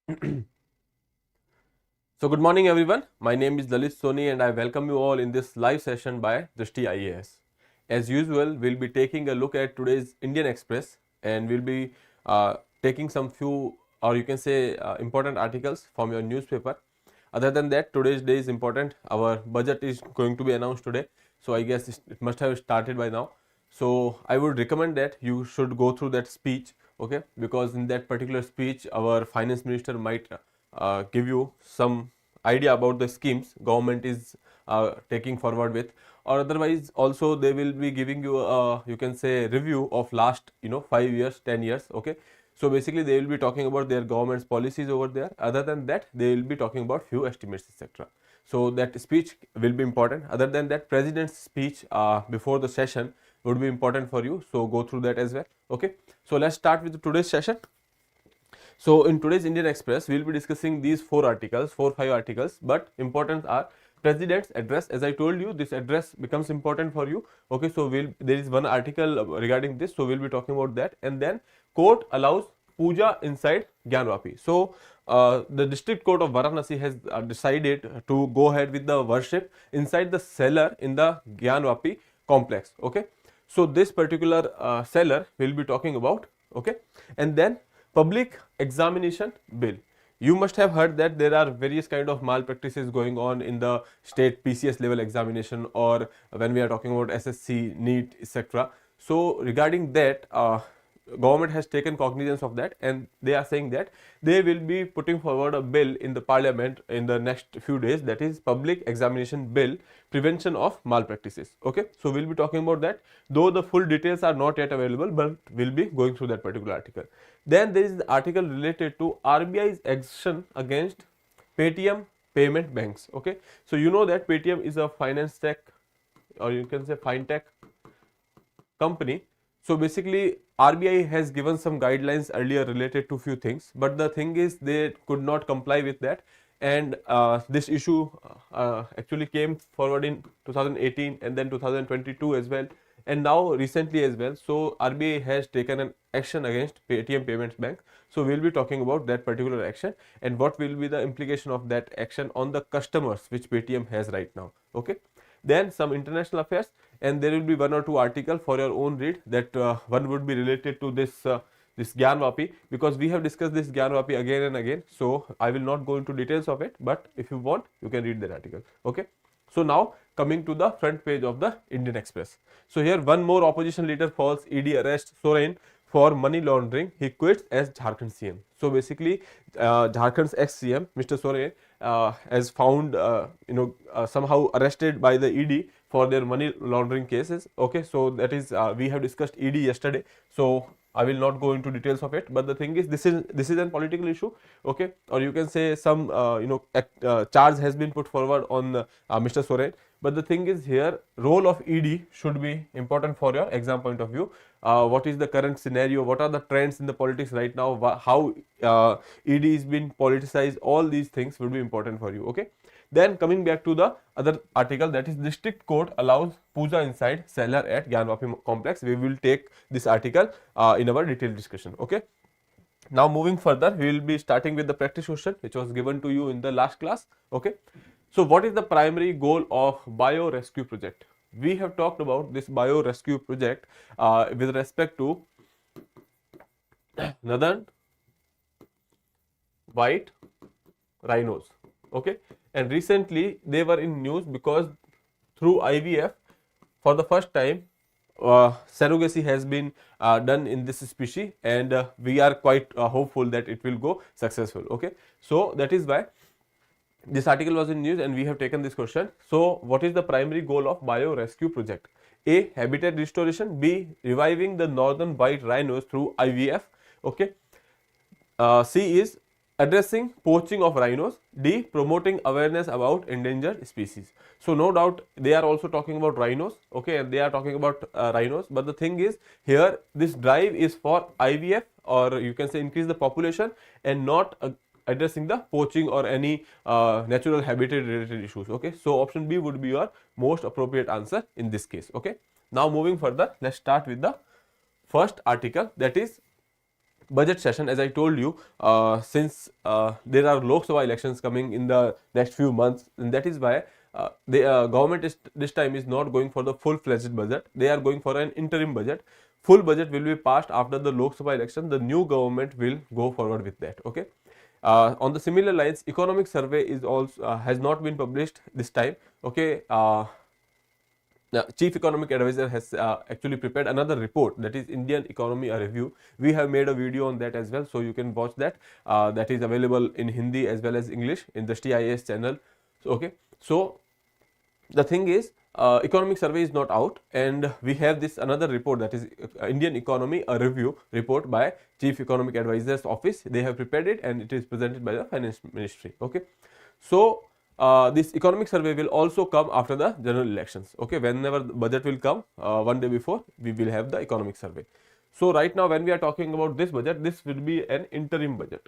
So good morning everyone. My name is Lalit Soni and I welcome you all in this live session by Drishti IAS. As usual, we'll be taking a look at today's Indian Express and we'll be taking some few or you can say important articles from your newspaper. Other than that, today's day is important. Our budget is going to be announced today. So I guess it must have started by now. So I would recommend that you should go through that speech, okay? Because in that particular speech, our finance minister might give you some idea about the schemes government is taking forward with, or otherwise also they will be giving you a you can say review of last 5 years 10 years, okay? So basically they will be talking about their government's policies over there. Other than that, they will be talking about few estimates, etc. So that speech will be important. Other than that, president's speech before the session would be important for you, so go through that as well, okay? So let's start with today's session. So in today's Indian Express, we will be discussing these 5 articles, but important are President's address. As I told you, this address becomes important for you. Okay, so there is one article regarding this, so we'll be talking about that. And then court allows puja inside Gyanvapi. So the district court of Varanasi has decided to go ahead with the worship inside the cellar in the Gyanvapi complex. Okay, so this particular cellar we'll be talking about. Okay, and then public examination bill. You must have heard that there are various kind of malpractices going on in the state PCS level examination, or when we are talking about SSC, NEET, etc. So regarding that, government has taken cognizance of that and they are saying that they will be putting forward a bill in the parliament in the next few days, that is public examination bill, prevention of malpractices. Okay, so we'll be talking about that, though the full details are not yet available, but we'll be going through that particular article. Then there is the article related to RBI's action against Paytm payment banks. Okay, so you know that Paytm is a finance tech, or you can say fintech company. So basically RBI has given some guidelines earlier related to few things, but the thing is they could not comply with that, and this issue actually came forward in 2018 and then 2022 as well, and now recently as well. So RBI has taken an action against Paytm Payments Bank. So we'll be talking about that particular action and what will be the implication of that action on the customers which Paytm has right now. Okay, then some international affairs, and there will be one or two article for your own read. That one would be related to this Gyanvapi, because we have discussed this Gyanvapi again and again, so I will not go into details of it, but if you want you can read that article. Okay, so now coming to the front page of the Indian Express. So here one more opposition leader falls ED arrest Soren for money laundering. He quits as Jharkhand CM. So basically Jharkhand's ex-CM Mr. Soren has found somehow arrested by the ED for their money laundering cases. Okay, so that is we have discussed ED yesterday, so I will not go into details of it, but the thing is this is a political issue. Okay, or you can say some charge has been put forward on Mr. Soren. But the thing is here, role of ED should be important for your exam point of view. What is the current scenario? What are the trends in the politics right now? How ED is being politicized? All these things will be important for you. Okay. Then coming back to the other article, that is district court allows puja inside cellar at Gyanvapi complex. We will take this article in our detailed discussion. Okay. Now moving further, we will be starting with the practice question which was given to you in the last class. Okay. So what is the primary goal of bio-rescue project? We have talked about this bio-rescue project with respect to northern white rhinos. Okay, and recently they were in news because through IVF for the first time surrogacy has been done in this species, and we are quite hopeful that it will go successful. Okay, so that is why this article was in news and we have taken this question. So what is the primary goal of bio-rescue project? A. Habitat restoration. B. Reviving the northern white rhinos through IVF. Okay. C is addressing poaching of rhinos. D. Promoting awareness about endangered species. So no doubt they are also talking about rhinos. Okay, and they are talking about rhinos, but the thing is here this drive is for IVF, or you can say increase the population, and not addressing the poaching or any natural habitat related issues. Okay, so option B would be your most appropriate answer in this case. Okay, now moving further, let's start with the first article, that is budget session, as I told you, since there are Lok Sabha elections coming in the next few months, and that is why the government is this time is not going for the full-fledged budget. They are going for an interim budget. Full budget will be passed after the Lok Sabha election. The new government will go forward with that. Okay. On the similar lines, economic survey is also has not been published this time. Okay. Now, Chief Economic Advisor has actually prepared another report, that is Indian Economy a Review. We have made a video on that as well, so you can watch that. That is available in Hindi as well as English in the Drishti IAS channel. So, okay, so the thing is, economic survey is not out, and we have this another report, that is Indian Economy a Review report by Chief Economic Advisor's office. They have prepared it and it is presented by the Finance Ministry. Okay, so this economic survey will also come after the general elections. Okay, whenever the budget will come, one day before we will have the economic survey. So right now when we are talking about this budget, this will be an interim budget.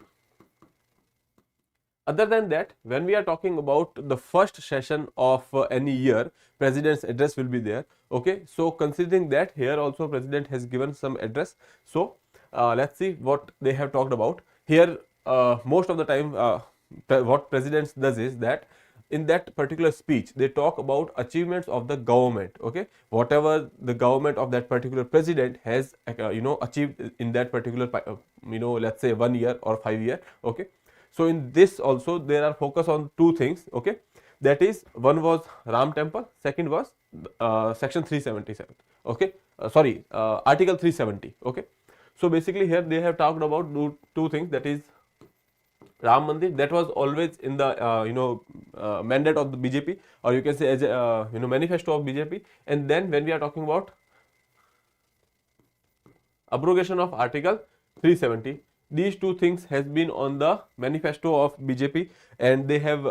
Other than that, when we are talking about the first session of any year, president's address will be there. Okay, so considering that, here also president has given some address. So let's see what they have talked about here. Most of the time what president does is that in that particular speech they talk about achievements of the government. Okay, whatever the government of that particular president has achieved in that particular let's say 1 year or 5 year. Okay, so in this also there are focus on two things. Okay, that is, one was Ram temple, second was section 377. Okay, article 370. Okay, so basically here they have talked about two things, that is Ram Mandir, that was always in the mandate of the BJP, or you can say as a manifesto of BJP. And then when we are talking about abrogation of article 370, these two things has been on the manifesto of BJP and they have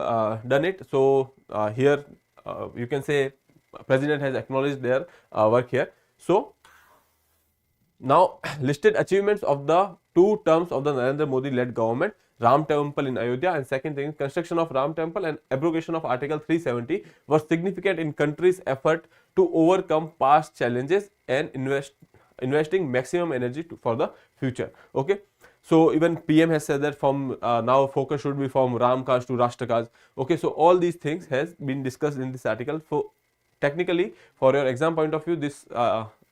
done it. So here you can say president has acknowledged their work here. So now listed achievements of the 2 terms of the Narendra Modi led government: Ram temple in Ayodhya, and second thing, construction of Ram temple and abrogation of article 370 was significant in country's effort to overcome past challenges and investing maximum energy for the future. Okay, so even PM has said that from now focus should be from Ram Kaj to Rashtra Kaj. Okay, so all these things has been discussed in this article. So technically, for your exam point of view, this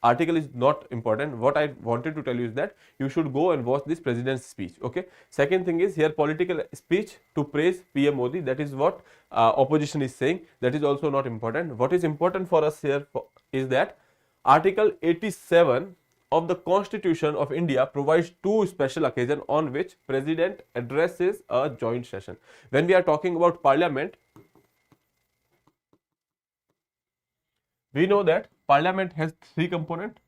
article is not important. What I wanted to tell you is that you should go and watch this president's speech. Okay, second thing is here political speech to praise PM Modi, that is what opposition is saying. That is also not important. What is important for us here is that article 87 of the Constitution of India provides 2 special occasions on which president addresses a joint session. When we are talking about parliament, we know that parliament has 3 components.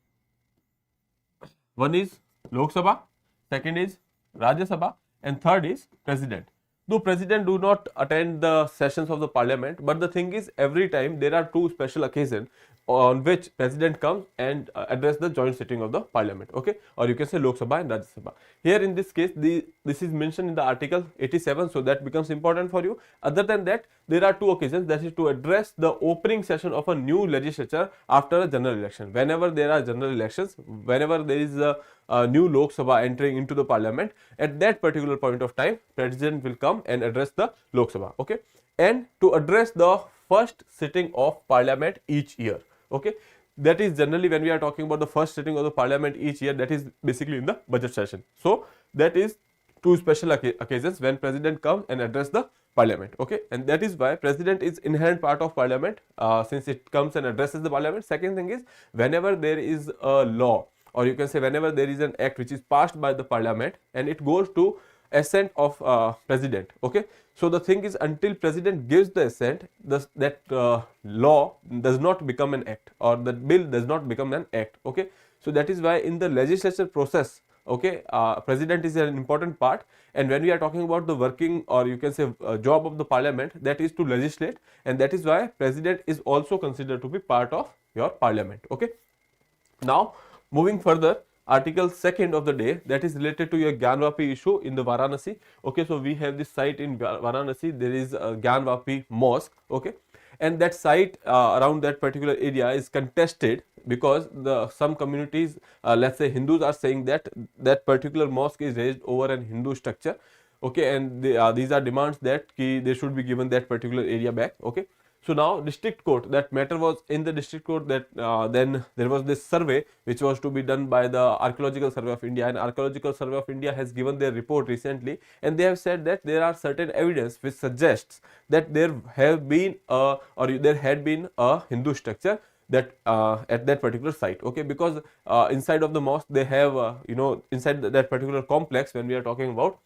One is Lok Sabha, second is Rajya Sabha, and third is president. Though president do not attend the sessions of the parliament, but the thing is, every time there are 2 special occasions on which president comes and address the joint sitting of the parliament. Okay, or you can say Lok Sabha and Rajya Sabha. Here in this case, this is mentioned in the article 87, so that becomes important for you. Other than that, there are 2 occasions, that is to address the opening session of a new legislature after a general election. Whenever there are general elections, whenever there is a new Lok Sabha entering into the parliament, at that particular point of time, president will come and address the Lok Sabha. Okay, and to address the first sitting of parliament each year. Okay, that is generally when we are talking about the first sitting of the parliament each year, that is basically in the budget session. So that is 2 special occasions when president comes and address the parliament. Okay, and that is why president is inherent part of parliament since it comes and addresses the parliament. Second thing is, whenever there is a law, or you can say whenever there is an act which is passed by the parliament and it goes to assent of president. Okay, so the thing is, until president gives the assent, that law does not become an act, or the bill does not become an act. Okay, so that is why in the legislature process, okay, president is an important part. And when we are talking about the working, or you can say job of the parliament, that is to legislate, and that is why president is also considered to be part of your parliament. Okay, now moving further, article 2nd of the day, that is related to your Gyanvapi issue in the Varanasi. Okay, so we have this site in Varanasi, there is a Gyanvapi mosque. Okay, and that site around that particular area is contested because the some communities, let's say Hindus, are saying that that particular mosque is raised over an Hindu structure. Okay, and these are demands that they should be given that particular area back. Okay, so now district court, that matter was in the district court, that then there was this survey which was to be done by the Archaeological Survey of India, and Archaeological Survey of India has given their report recently, and they have said that there are certain evidence which suggests that there have been or there had been a Hindu structure that at that particular site. Okay, because inside of the mosque they have inside that particular complex, when we are talking about,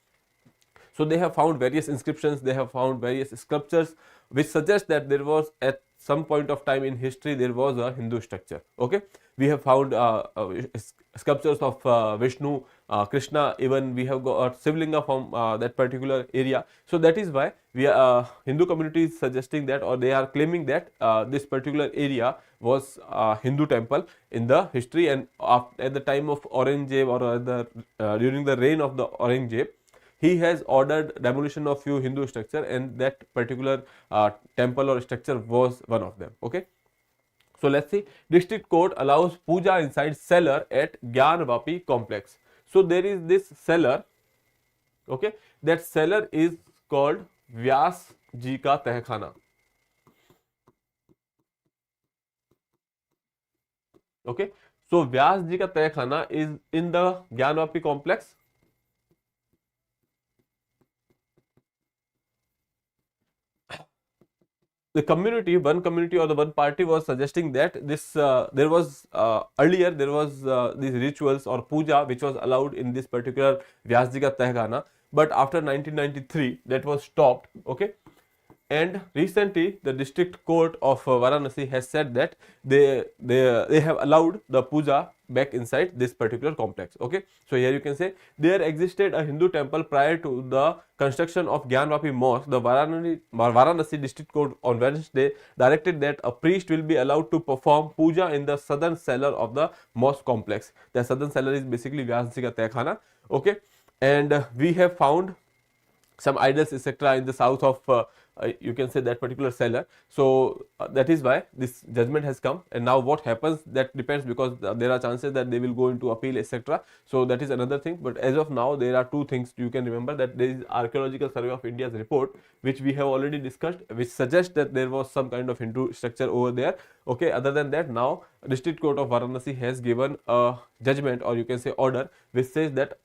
so they have found various inscriptions, they have found various sculptures which suggest that there was at some point of time in history there was a Hindu structure. Okay, we have found sculptures of Vishnu, Krishna, even we have got Sivlinga from that particular area. So that is why we are Hindu community is suggesting that, or they are claiming that this particular area was Hindu temple in the history, and at the time of Aurangzeb, or during the reign of the Aurangzeb, he has ordered demolition of few Hindu structure, and that particular temple or structure was one of them. Okay, so let's see. District court allows puja inside cellar at Gyanvapi complex. So there is this cellar. Okay, that cellar is called Vyas Ji ka Tehkhana. Okay, so Vyas Ji ka Tehkhana is in the Gyanvapi complex. The community, one community or the one party was suggesting that this there was earlier there was these rituals or puja which was allowed in this particular Vyasji ka Tehkhana, but after 1993 that was stopped. Okay, and recently the district court of Varanasi has said that they have allowed the puja back inside this particular complex. Okay, so here you can say there existed a Hindu temple prior to the construction of Gyanvapi mosque. The Varanasi district court on Wednesday directed that a priest will be allowed to perform puja in the southern cellar of the mosque complex. The southern cellar is basically Vyasji ka Tehkhana. Okay, and we have found some idols etc. in the south of you can say that particular cellar. So that is why this judgment has come, and now what happens, that depends, because there are chances that they will go into appeal etc. So that is another thing, but as of now there are two things you can remember, that there is Archaeological Survey of India's report which we have already discussed, which suggests that there was some kind of Hindu structure over there. Okay, other than that, now district court of Varanasi has given a judgment, or you can say order, which says that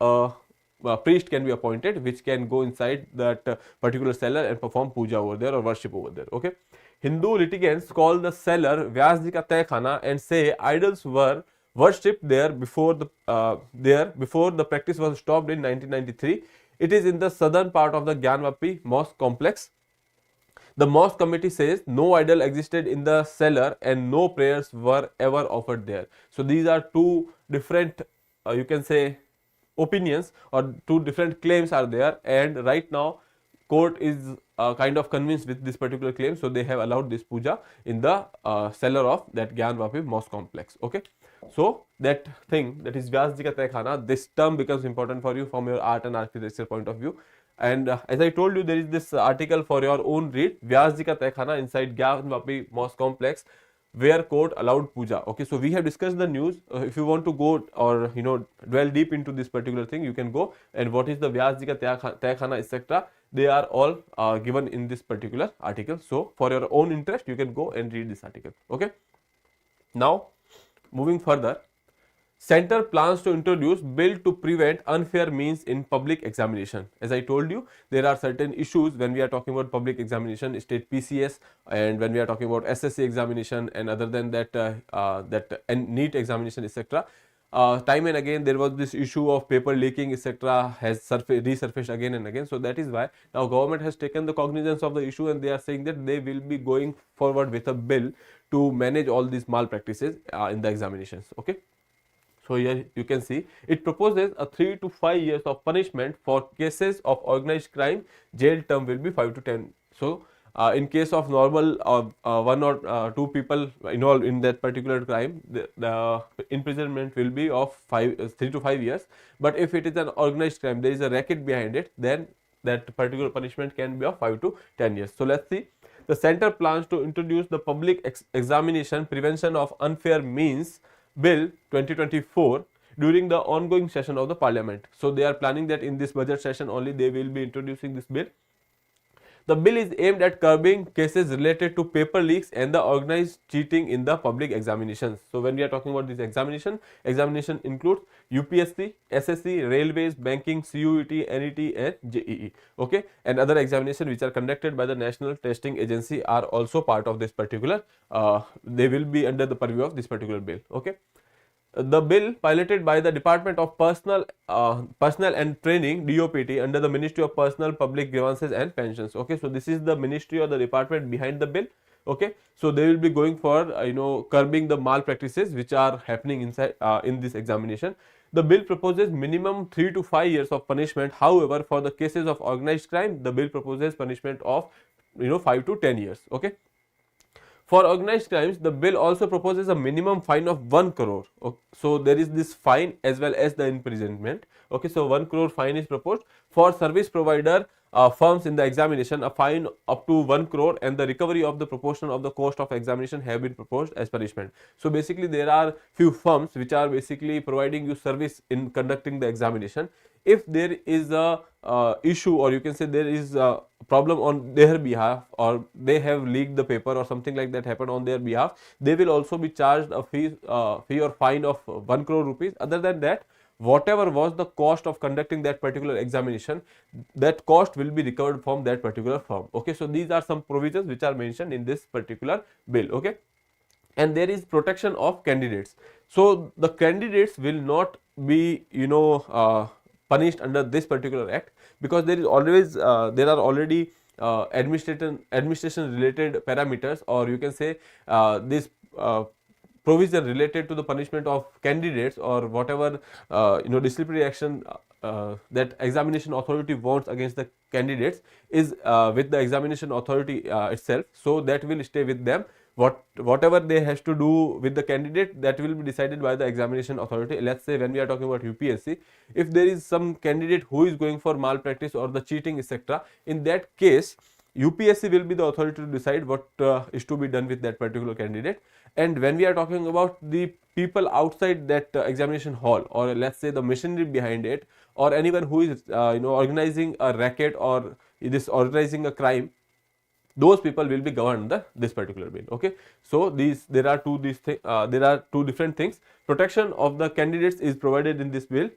priest can be appointed which can go inside that particular cellar and perform puja over there or worship over there. Okay, Hindu litigants call the cellar Vyasji ka Tehkhana and say idols were worshipped there before the practice was stopped in 1993. It is in the southern part of the Gyanvapi mosque complex. The mosque committee says no idol existed in the cellar and no prayers were ever offered there. So these are two different you can say opinions, or two different claims are there, and right now court is kind of convinced with this particular claim, so they have allowed this puja in the cellar of that Gyanvapi mosque complex. Okay, so that thing, that is Vyasji ka Tehkhana, this term becomes important for you from your art and architecture point of view. And as I told you, there is this article for your own read, Vyasji ka Tehkhana inside Gyanvapi mosque complex where court allowed puja. Okay, so we have discussed the news. If you want to go or dwell deep into this particular thing, you can go, and what is the Vyasji ka Tehkhana etc., they are all given in this particular article. So for your own interest you can go and read this article. Okay, now moving further, Center plans to introduce bill to prevent unfair means in public examination. As I told you, there are certain issues when we are talking about public examination, state PCS, and when we are talking about SSC examination, and other than that, and NEET examination, etc. Time and again there was this issue of paper leaking etc. has resurfaced again and again. So that is why now government has taken the cognizance of the issue, and they are saying that they will be going forward with a bill to manage all these malpractices in the examinations. Okay. So here you can see it proposes a 3 to 5 years of punishment for cases of organized crime. Jail term will be 5 to 10. So in case of normal one or two people involved in that particular crime, the imprisonment will be of 3 to 5 years. But if it is an organized crime, there is a racket behind it, then that particular punishment can be of 5 to 10 years. So let's see. the center plans to introduce the Public Examination Prevention of Unfair Means Bill 2024 during the ongoing session of the parliament. So they are planning that in this budget session only they will be introducing this bill. The bill is aimed at curbing cases related to paper leaks and the organized cheating in the public examinations. So when we are talking about this examination includes UPSC, SSC, railways, banking, CUET, NET and JEE. Okay, and other examinations which are conducted by the National Testing Agency are also part of this particular, they will be under the purview of this particular bill. Okay. The bill, piloted by the Department of Personnel and Training (DOPT) under the Ministry of Personnel, Public Grievances and Pensions. Okay, so this is the ministry or the department behind the bill. Okay, so they will be going for curbing the malpractices which are happening inside in this examination. The bill proposes minimum 3 to 5 years of punishment. However, for the cases of organized crime, the bill proposes punishment of 5 to 10 years. Okay. For organized crimes, the bill also proposes a minimum fine of 1 crore. Okay. So there is this fine as well as the imprisonment. Okay, so 1 crore fine is proposed. For service provider firms in the examination, a fine up to 1 crore and the recovery of the proportion of the cost of examination have been proposed as punishment. So basically there are few firms which are basically providing you service in conducting the examination. If there is a issue, or you can say there is a problem on their behalf, or they have leaked the paper or something like that happened on their behalf, they will also be charged a fee or fine of 1 crore rupees. Other than that, whatever was the cost of conducting that particular examination, that cost will be recovered from that particular firm. Okay, so these are some provisions which are mentioned in this particular bill. Okay, and there is protection of candidates. So the candidates will not be punished under this particular act, because there is always there are already administration related parameters, or you can say this provision related to the punishment of candidates, or whatever disciplinary action that examination authority wants against the candidates is with the examination authority itself. So that will stay with them. Whatever they has to do with the candidate, that will be decided by the examination authority. Let's say when we are talking about UPSC, if there is some candidate who is going for malpractice or the cheating, etc., in that case UPSC will be the authority to decide what is to be done with that particular candidate. And when we are talking about the people outside that examination hall, or let's say the machinery behind it, or anyone who is organizing a racket or this organizing a crime, those people will be governed under this particular bill. Okay, so there are two different things. Protection of the candidates is provided in this bill.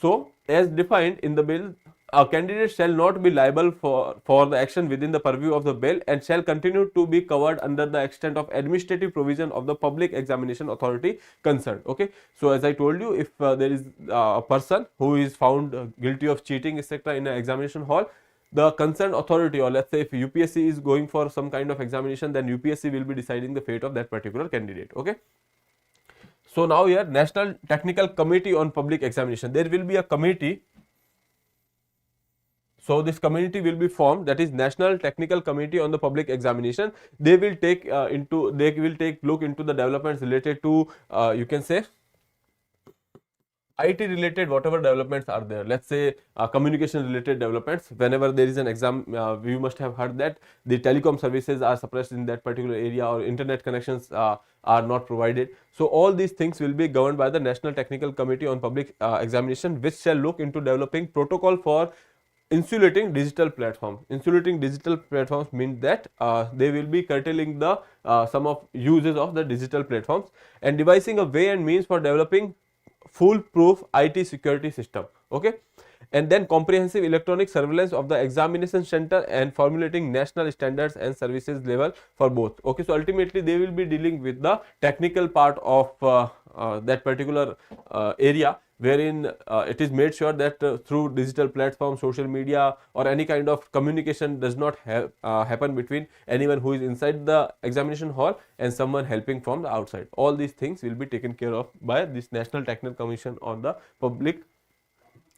So as defined in the bill, a candidate shall not be liable for the action within the purview of the bill, and shall continue to be covered under the extent of administrative provision of the public examination authority concerned. Okay, so as I told you, if there is a person who is found guilty of cheating, etc., in an examination hall, the concerned authority, or let's say if UPSC is going for some kind of examination, then UPSC will be deciding the fate of that particular candidate. Okay, so now here, National Technical Committee on Public Examination, there will be a committee. So this committee will be formed, that is National Technical Committee on the Public Examination. They will take look into the developments related to you can say IT related whatever developments are there. Let's say communication related developments. Whenever there is an exam, you must have heard that the telecom services are suppressed in that particular area, or internet connections are not provided. So all these things will be governed by the National Technical Committee on Public Examination, which shall look into developing protocol for insulating digital platforms. Insulating digital platforms means that they will be curtailing the some of uses of the digital platforms, and devising a way and means for developing foolproof IT security system. Okay, and then comprehensive electronic surveillance of the examination center, and formulating national standards and services level for both. Okay, so ultimately they will be dealing with the technical part of that particular area, wherein it is made sure that through digital platform, social media, or any kind of communication does not happen between anyone who is inside the examination hall and someone helping from the outside. All these things will be taken care of by this National Technical Commission on the Public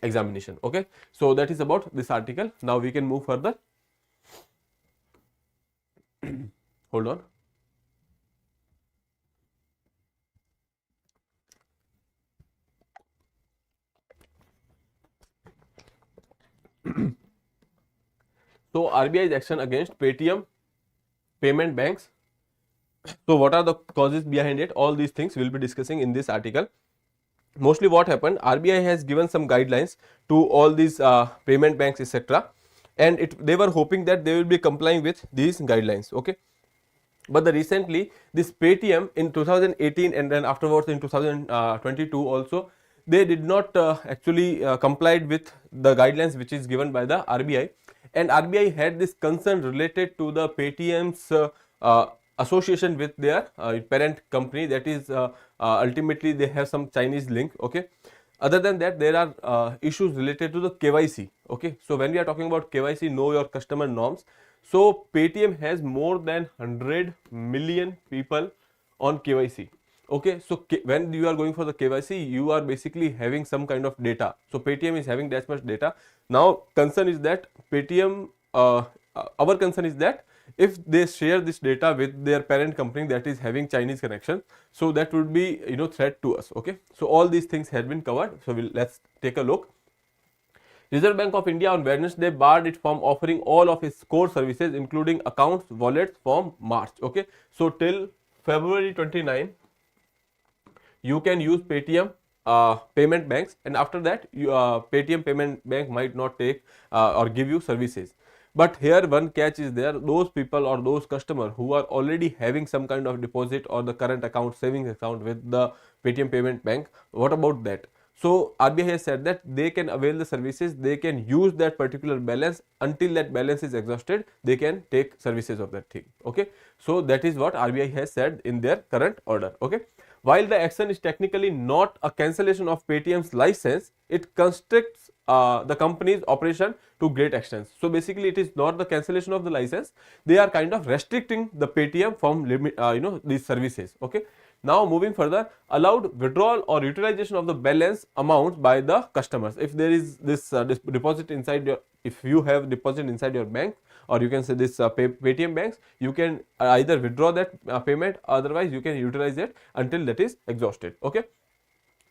Examination. Okay, so that is about this article. Now we can move further. Hold on. So RBI's action against Paytm payment banks. So what are the causes behind it? All these things we'll be discussing in this article. Mostly what happened, RBI has given some guidelines to all these payment banks, etc., and they were hoping that they will be complying with these guidelines. Okay, but recently this Paytm in 2018 and then afterwards in 2022 also, they did not actually complied with the guidelines which is given by the RBI, and RBI had this concern related to the Paytm's association with their parent company, that is ultimately they have some Chinese link. Okay, other than that, there are issues related to the KYC. Okay, so when we are talking about KYC, know your customer norms, so Paytm has more than 100 million people on KYC. Okay, so when you are going for the KYC, you are basically having some kind of data. So Paytm is having that much data. Now concern is that Paytm, our concern is that if they share this data with their parent company that is having Chinese connection, so that would be threat to us. Okay, so all these things have been covered. So let's take a look. Reserve Bank of India on Wednesday barred it from offering all of its core services including accounts, wallets from March. Okay, so till February 29 you can use Paytm payment banks, and after that Paytm payment bank might not take or give you services. But here one catch is there, those people or those customers who are already having some kind of deposit or the current account, savings account with the Paytm payment bank, what about that? So RBI has said that they can avail the services, they can use that particular balance until that balance is exhausted, they can take services of that thing. Okay, so that is what RBI has said in their current order. Okay, while the action is technically not a cancellation of Paytm's license, it constricts the company's operation to great extent. So basically it is not the cancellation of the license, they are kind of restricting the Paytm from these services. Okay, now moving further, allowed withdrawal or utilization of the balance amounts by the customers. If there is this deposit inside your, if you have deposit inside your bank, or you can say this Paytm banks, you can either withdraw that payment, otherwise you can utilize it until that is exhausted. Okay,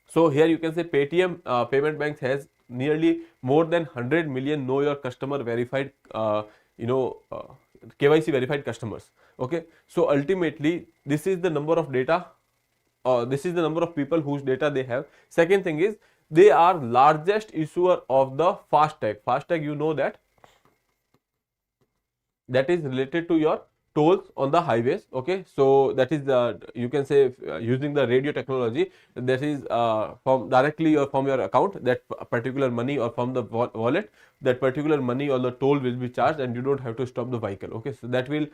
so here you can say Paytm payment banks has nearly more than 100 million know your customer verified KYC verified customers. Okay, so ultimately this is the number of data, this is the number of people whose data they have. Second thing is they are largest issuer of the FASTag. FASTag, you know that is related to your tolls on the highways. Okay, so that is you can say using the radio technology, that is from directly or from your account, that particular money, or from the wallet, that particular money or the toll will be charged and you don't have to stop the vehicle. Okay, so that will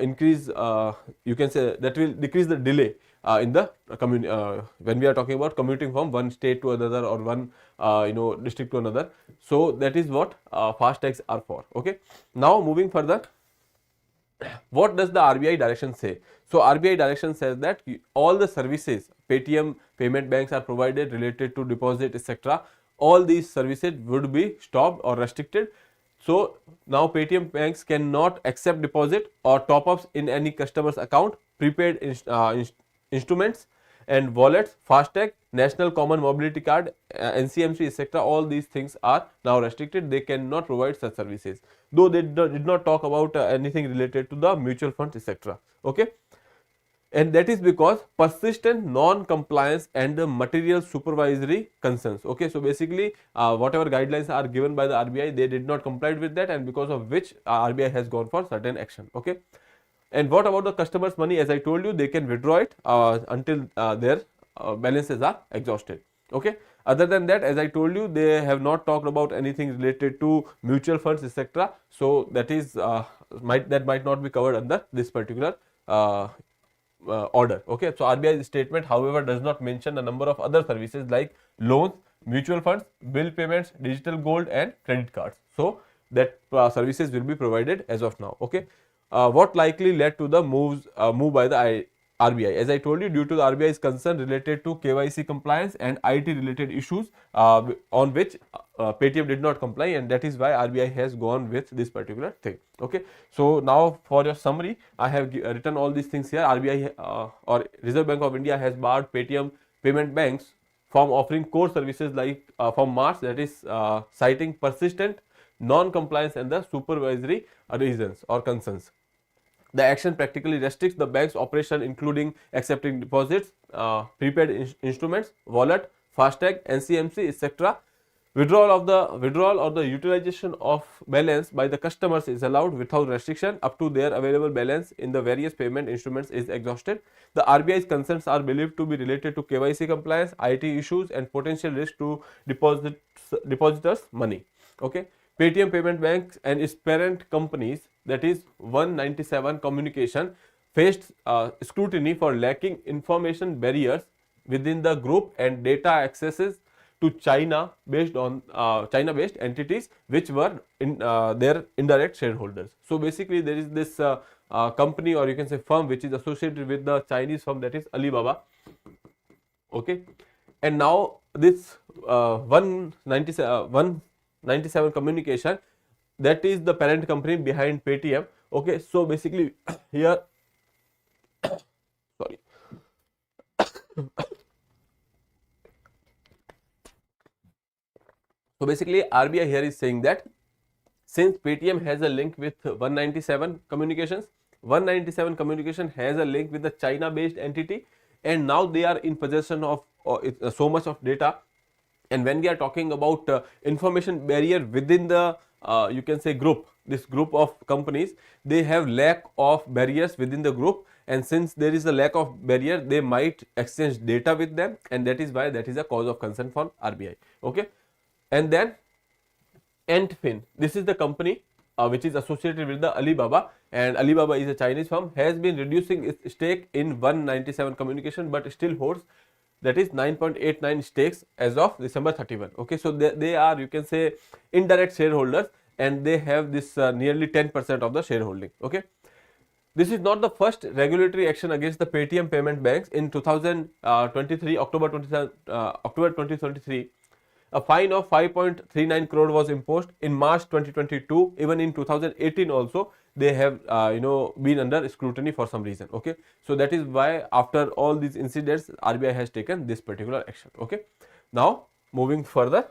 increase, you can say that will decrease the delay in the when we are talking about commuting from one state to another or one district to another. So that is what FASTags are for. Okay, now moving further, what does the RBI direction say? So RBI direction says that all the services Paytm payment banks are provided related to deposit, etc., all these services would be stopped or restricted. So now Paytm banks cannot accept deposit or top-ups in any customer's account, prepaid instruments and wallets, FASTag, National Common Mobility Card, NCMC, etc. All these things are now restricted. They cannot provide such services, though they did not talk about anything related to the mutual funds, etc. Okay, and that is because persistent non-compliance and the material supervisory concerns. Okay, so basically whatever guidelines are given by the RBI, they did not comply with that, and because of which RBI has gone for certain action. Okay, and what about the customers' money? As I told you, they can withdraw it until their balances are exhausted. Okay, other than that, as I told you, they have not talked about anything related to mutual funds, etc. So that is might not be covered under this particular order. Okay, so RBI's statement, however, does not mention a number of other services like loans, mutual funds, bill payments, digital gold and credit cards. So that services will be provided as of now. Okay, what likely led to the move by the RBI? As I told you, due to the RBI's concern related to KYC compliance and IT related issues on which Paytm did not comply, and that is why RBI has gone with this particular thing. Okay, so now for your summary, I have written all these things here. RBI or Reserve Bank of India has barred Paytm payment banks from offering core services like from March, that is citing persistent non-compliance and the supervisory reasons or concerns. The action practically restricts the bank's operation, including accepting deposits, prepaid instruments, wallet, FASTag, NCMC, etc. Withdrawal or the utilization of balance by the customers is allowed without restriction up to their available balance in the various payment instruments is exhausted. The RBI's concerns are believed to be related to KYC compliance, IT issues, and potential risk to depositors' money. Okay. Paytm Payment Bank and its parent companies, that is 197 Communication, faced scrutiny for lacking information barriers within the group and data accesses to China based on China-based entities which were in their indirect shareholders. So basically, there is this company, or you can say firm, which is associated with the Chinese firm, that is Alibaba. Okay, and now this 197 Communication, that is the parent company behind Paytm. Okay, so basically here sorry so basically RBI here is saying that since Paytm has a link with 197 Communications, 197 Communication has a link with the China based entity, and now they are in possession of so much of data. And when we are talking about information barrier within the you can say group, this group of companies, they have lack of barriers within the group, and since there is a lack of barrier, they might exchange data with them, and that is why that is a cause of concern for RBI. Okay, and then Antfin, this is the company which is associated with the Alibaba, and Alibaba is a Chinese firm, has been reducing its stake in 197 Communication, but still holds, that is 9.89 stakes as of December 31. Okay, so they are, you can say, indirect shareholders, and they have this nearly 10% of the shareholding. Okay, this is not the first regulatory action against the Paytm Payment Banks. In 2023, October 2023, a fine of 5.39 crore was imposed. In March 2022, even in 2018 also, they have been under scrutiny for some reason. Okay, so that is why after all these incidents, RBI has taken this particular action. Okay, now moving further,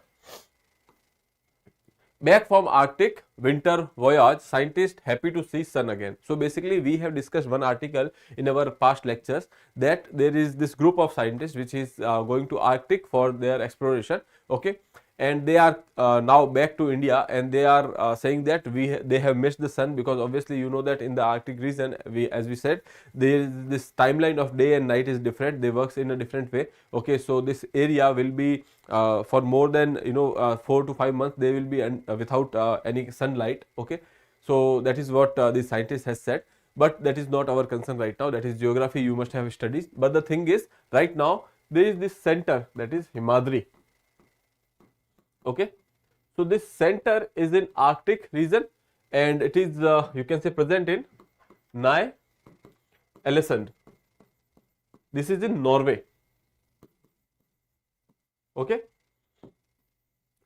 back from Arctic winter voyage, scientists happy to see sun again. So basically, we have discussed one article in our past lectures that there is this group of scientists which is going to Arctic for their exploration. Okay, and they are now back to India, and they are saying that they have missed the sun, because obviously you know that in the Arctic region, as we said, there is this timeline of day and night is different. They works in a different way. Okay, so this area will be for more than 4 to 5 months they will be without any sunlight. Okay, so that is what the scientist has said, but that is not our concern right now. That is geography, you must have studied. But the thing is, right now there is this center, that is Himadri. Okay, so this center is in Arctic region, and it is you can say present in Ny-Ålesund. This is in Norway. Okay,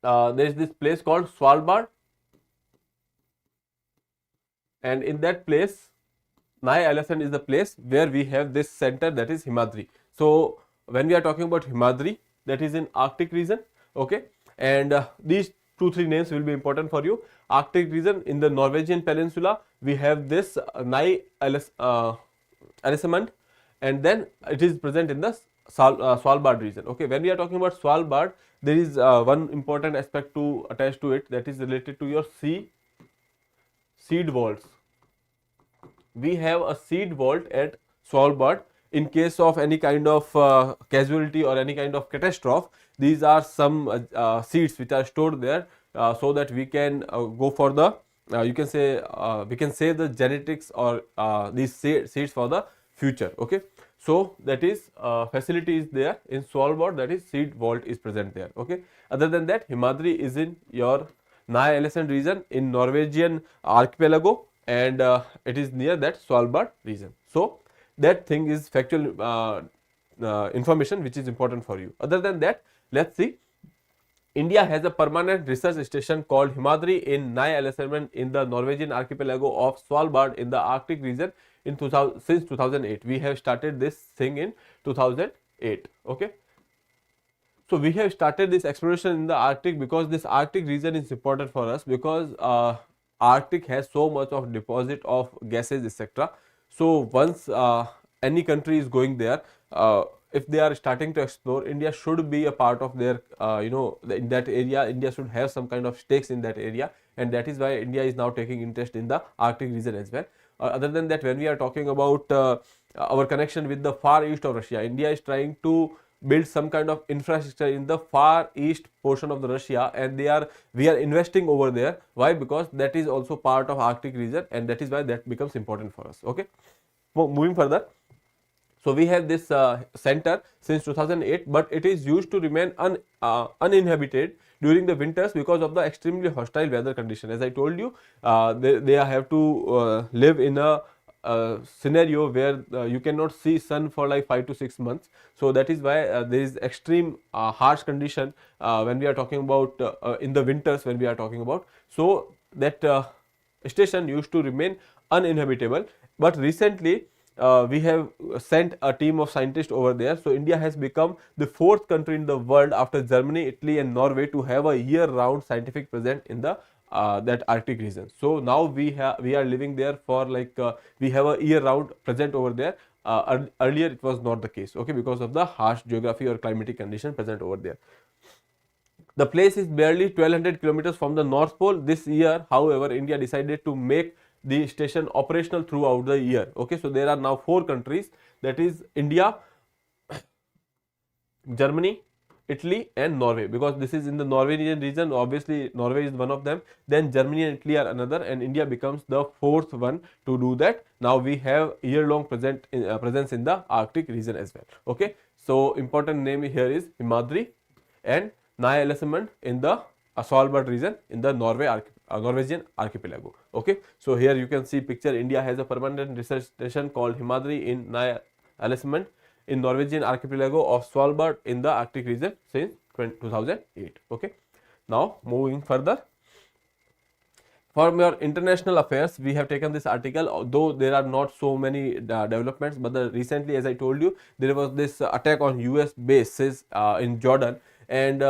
there is this place called Svalbard, and in that place, Ny-Ålesund is the place where we have this center, that is Himadri. So when we are talking about Himadri, that is in Arctic region. Okay, and these 2-3 names will be important for you. Arctic region, in the Norwegian peninsula, we have this Ny-Ålesund, and then it is present in the Svalbard region. Okay, when we are talking about Svalbard, there is one important aspect to attach to it, that is related to your seed vaults. We have a seed vault at Svalbard. In case of any kind of casualty or any kind of catastrophe, these are some seeds which are stored there, so that we can go for the you can say we can save the genetics or these seeds for the future. Okay, so that is facility is there in Svalbard, that is seed vault is present there. Okay, other than that, Himadri is in your Ny-Ålesund region in Norwegian archipelago, and it is near that Svalbard region. So that thing is factual information which is important for you. Other than that, let's see. India has a permanent research station called Himadri in Ny-Ålesund in the Norwegian archipelago of Svalbard in the Arctic region since 2008. We have started this thing in 2008. Okay, so we have started this exploration in the Arctic because this Arctic region is important for us, because Arctic has so much of deposit of gases, etc. So once any country is going there, if they are starting to explore, India should be a part of their, in that area. India should have some kind of stakes in that area, and that is why India is now taking interest in the Arctic region as well. Other than that, when we are talking about our connection with the far east of Russia, India is trying to build some kind of infrastructure in the far east portion of the Russia, and we are investing over there. Why? Because that is also part of Arctic region, and that is why that becomes important for us. Okay, moving further. So we have this center since 2008, but it is used to remain uninhabited during the winters because of the extremely hostile weather condition. As I told you, they have to live in a scenario where you cannot see sun for like 5 to 6 months. So that is why there is extreme harsh condition when we are talking about in the winters, when we are talking about. So that station used to remain uninhabitable, but recently we have sent a team of scientists over there. So India has become the fourth country in the world after Germany, Italy and Norway to have a year-round scientific presence in the that Arctic region. So now we are living there for like we have a year-round present over there. Earlier it was not the case, okay, because of the harsh geography or climatic condition present over there. The place is barely 1200 kilometers from the North Pole. This year, however, India decided to make the station operational throughout the year. Okay, so there are now 4 countries, that is India, Germany, Italy and Norway, because this is in the Norwegian region. Obviously Norway is one of them, then Germany and Italy are another, and India becomes the 4th one to do that. Now we have year-long presence in the Arctic region as well. Okay, so important name here is Himadri and Ny-Ålesund in the Svalbard region in the Norwegian archipelago. Okay, so here you can see picture. India has a permanent research station called Himadri in Ny-Ålesund in Norwegian archipelago of Svalbard in the Arctic region since 2008. Okay, now moving further. For your international affairs, we have taken this article, though there are not so many developments, but recently, as I told you, there was this attack on US bases in Jordan, and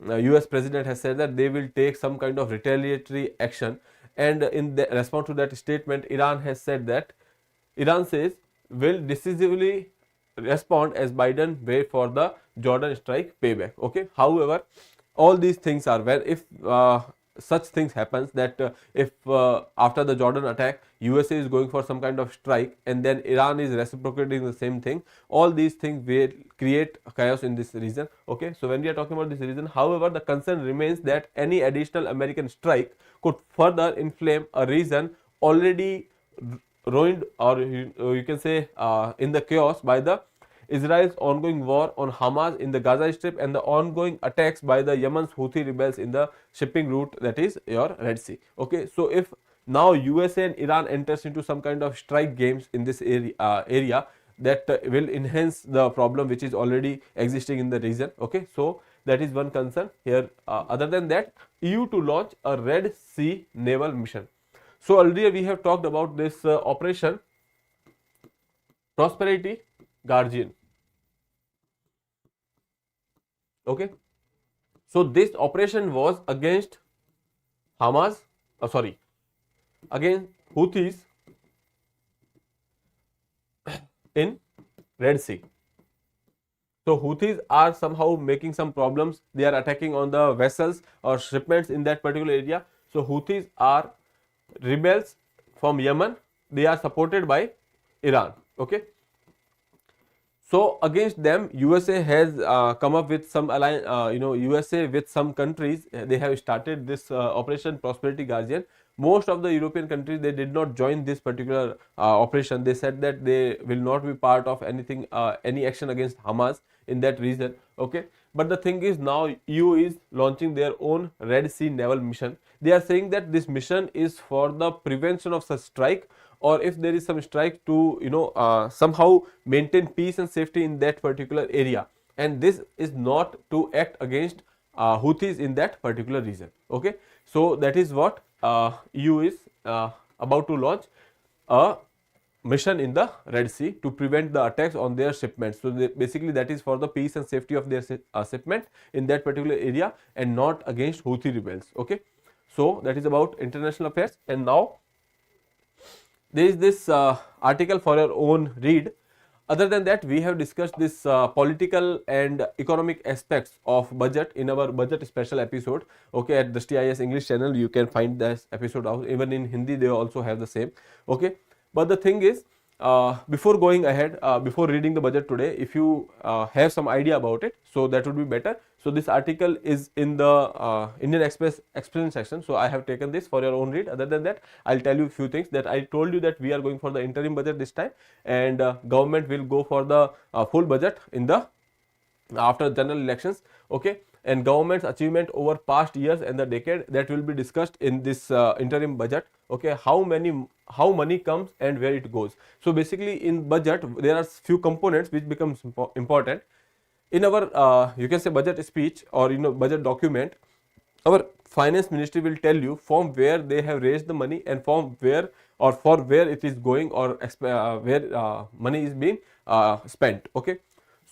US president has said that they will take some kind of retaliatory action. And in the response to that statement, Iran has said that Iran says will decisively respond as Biden wait for the Jordan strike payback. Okay, however, all these things are where if such things happens that if after the Jordan attack USA is going for some kind of strike and then Iran is reciprocating the same thing, all these things will create chaos in this region. Okay, so when we are talking about this region, however, the concern remains that any additional American strike could further inflame a region already ruined, or you can say in the chaos by the Israel's ongoing war on Hamas in the Gaza Strip and the ongoing attacks by the Yemen's Houthi rebels in the shipping route, that is your Red Sea. Okay, so if now USA and Iran enters into some kind of strike games in this area that will enhance the problem which is already existing in the region. Okay, so that is one concern here. Other than that, EU to launch a Red Sea naval mission. So earlier we have talked about this operation Prosperity Guardian. Okay, so this operation was against Hamas, against Houthis in Red Sea. So Houthis are somehow making some problems. They are attacking on the vessels or shipments in that particular area. So Houthis are rebels from Yemen. They are supported by Iran. Okay, so against them USA has come up with some alliance, USA with some countries, they have started this operation Prosperity Guardian. Most of the European countries, they did not join this particular operation. They said that they will not be part of anything, any action against Hamas in that region. Okay, but the thing is now EU is launching their own Red Sea naval mission. They are saying that this mission is for the prevention of such strike, or if there is some strike to somehow maintain peace and safety in that particular area, and this is not to act against Houthis in that particular region. Okay, so that is what EU is about to launch a mission in the Red Sea to prevent the attacks on their shipments. So basically that is for the peace and safety of their shipment in that particular area and not against Houthi rebels. Okay, so that is about international affairs. And now there is this article for your own read. Other than that, we have discussed this political and economic aspects of budget in our budget special episode. Okay, at Drishti IAS English channel, you can find this episode out. Even in Hindi, they also have the same. Okay, but the thing is, before going ahead, before reading the budget today, if you have some idea about it, so that would be better. So this article is in the Indian Express explanation section. So I have taken this for your own read. Other than that, I'll tell you a few things that I told you that we are going for the interim budget this time, and government will go for the full budget in the after general elections. Okay, and government's achievement over past years and the decade, that will be discussed in this interim budget. Okay, how money comes and where it goes. So basically in budget there are few components which becomes important. In our you can say budget speech or budget document, our finance ministry will tell you from where they have raised the money and from where or for where it is going, or where money is being spent. Okay,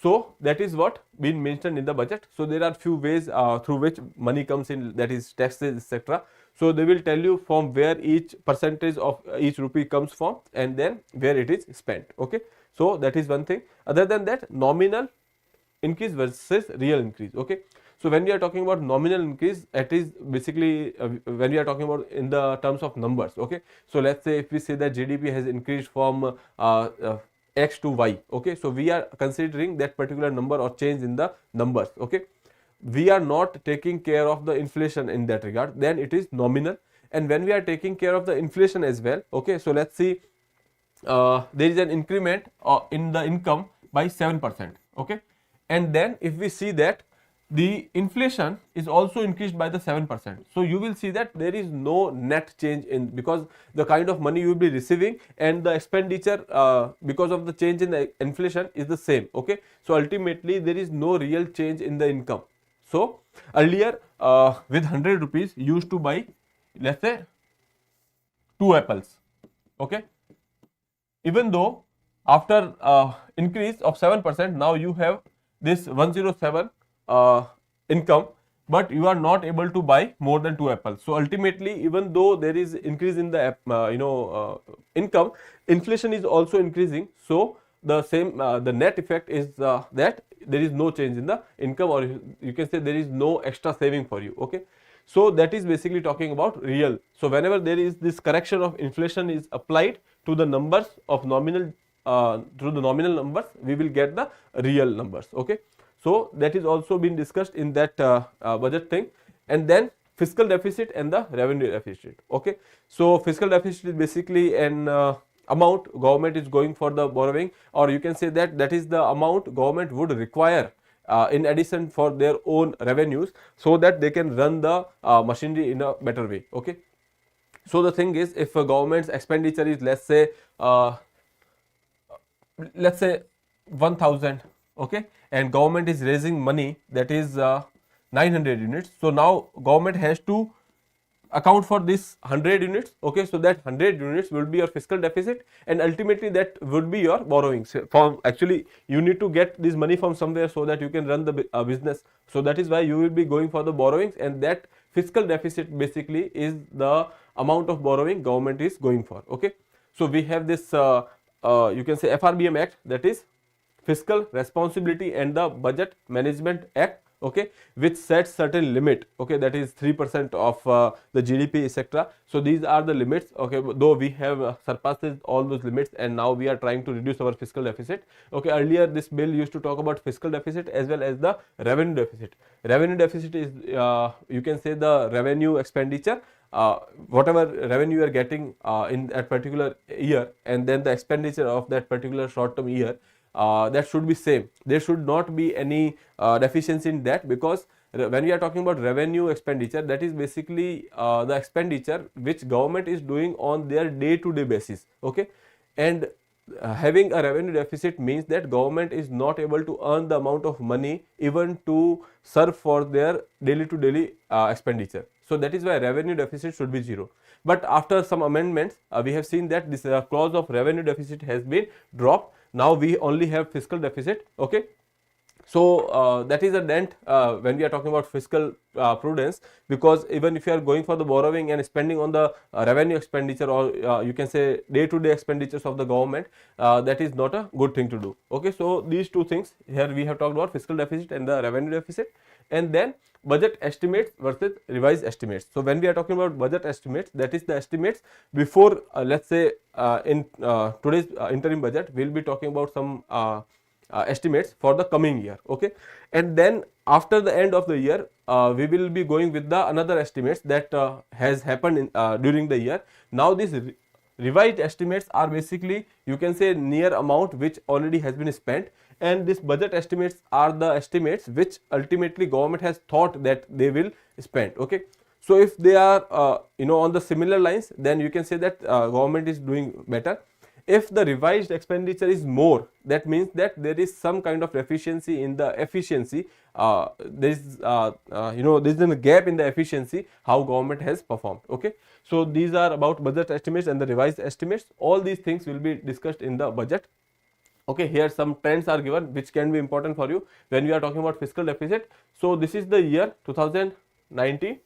so that is what been mentioned in the budget. So there are few ways through which money comes in, that is taxes, etc. So they will tell you from where each percentage of each rupee comes from and then where it is spent. Okay, so that is one thing. Other than that, nominal increase versus real increase. Okay, so when we are talking about nominal increase, it is basically when we are talking about in the terms of numbers. Okay, so let's say if we say that GDP has increased from X to Y. Okay, so we are considering that particular number or change in the numbers. Okay, we are not taking care of the inflation in that regard, then it is nominal. And when we are taking care of the inflation as well, okay, so let's see there is an increment in the income by 7%. Okay, and then if we see that the inflation is also increased by the 7%, so you will see that there is no net change in, because the kind of money you will be receiving and the expenditure because of the change in the inflation is the same. Okay, so ultimately there is no real change in the income. So earlier with 100 rupees you used to buy, let's say, 2 apples. Okay, even though after increase of 7%, now you have this 107 income, but you are not able to buy more than 2 apples. So ultimately, even though there is increase in the income, inflation is also increasing. So the same the net effect is that there is no change in the income, or you can say there is no extra saving for you. Okay, so that is basically talking about real. So whenever there is this correction of inflation is applied to the numbers of nominal through the nominal numbers, we will get the real numbers. Okay, so that is also been discussed in that budget thing. And then fiscal deficit and the revenue deficit. Okay, so fiscal deficit is basically an amount government is going for the borrowing, or you can say that that is the amount government would require in addition for their own revenues, so that they can run the machinery in a better way. Okay, so the thing is, if a government's expenditure is let's say 1000, okay, and government is raising money that is 900 units, so now government has to account for this 100 units. Okay, so that 100 units will be your fiscal deficit, and ultimately that would be your borrowings. From actually you need to get this money from somewhere so that you can run the business. So that is why you will be going for the borrowings, and that fiscal deficit basically is the amount of borrowing government is going for. Okay, so we have this you can say FRBM Act, that is Fiscal Responsibility and the Budget Management Act. Okay, which sets certain limit. Okay, that is 3% of the GDP, etc. So these are the limits. Okay, though we have surpassed all those limits, and now we are trying to reduce our fiscal deficit. Okay, earlier this bill used to talk about fiscal deficit as well as the revenue deficit. Revenue deficit is you can say the revenue expenditure, whatever revenue you are getting in that particular year, and then the expenditure of that particular short term year, that should be same. There should not be any deficiency in that, because when we are talking about revenue expenditure, that is basically the expenditure which government is doing on their day to day basis. Okay, and having a revenue deficit means that government is not able to earn the amount of money even to serve for their daily to daily expenditure. So that is why revenue deficit should be 0. But after some amendments, we have seen that this clause of revenue deficit has been dropped. Now we only have fiscal deficit. Okay, So that is a dent when we are talking about fiscal prudence, because even if you are going for the borrowing and spending on the revenue expenditure, or you can say day-to-day expenditures of the government, that is not a good thing to do. Okay, so these two things here we have talked about, fiscal deficit and the revenue deficit, and then budget estimates versus revised estimates. So when we are talking about budget estimates, that is the estimates before let's say in today's interim budget, we'll be talking about some estimates for the coming year. Okay, and then after the end of the year we will be going with the another estimates that has happened during the year. Now these revised estimates are basically, you can say, near amount which already has been spent, and this budget estimates are the estimates which ultimately government has thought that they will spend. Okay, so if they are on the similar lines, then you can say that government is doing better. If the revised expenditure is more, that means that there is some kind of efficiency in the efficiency, there is there is a gap in the efficiency how government has performed. Okay, so these are about budget estimates and the revised estimates. All these things will be discussed in the budget. Okay, here some trends are given which can be important for you when we are talking about fiscal deficit. So this is the year 2019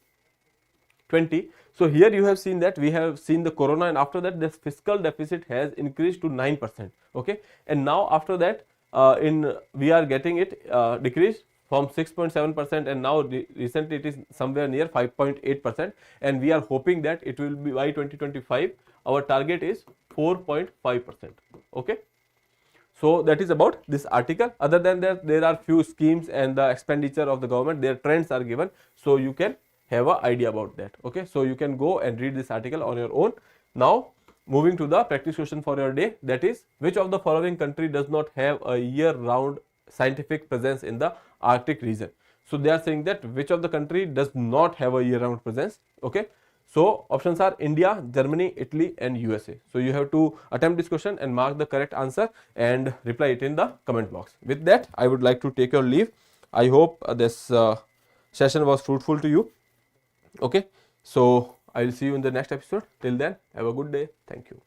20. So here you have seen that we have seen the corona, and after that this fiscal deficit has increased to 9%. Okay, and now after that in we are getting it decreased from 6.7%, and now recently it is somewhere near 5.8%, and we are hoping that it will be by 2025. Our target is 4.5%. Okay, so that is about this article. Other than that, there are few schemes and the expenditure of the government, their trends are given, so you can have an idea about that. Okay, so you can go and read this article on your own. Now moving to the practice question for your day, that is, which of the following country does not have a year round scientific presence in the Arctic region? So they are saying that which of the country does not have a year round presence. Okay, so options are India, Germany, Italy and USA. So you have to attempt this question and mark the correct answer and reply it in the comment box. With that, I would like to take your leave. I hope this session was fruitful to you. Okay, so I will see you in the next episode. Till then, have a good day. Thank you.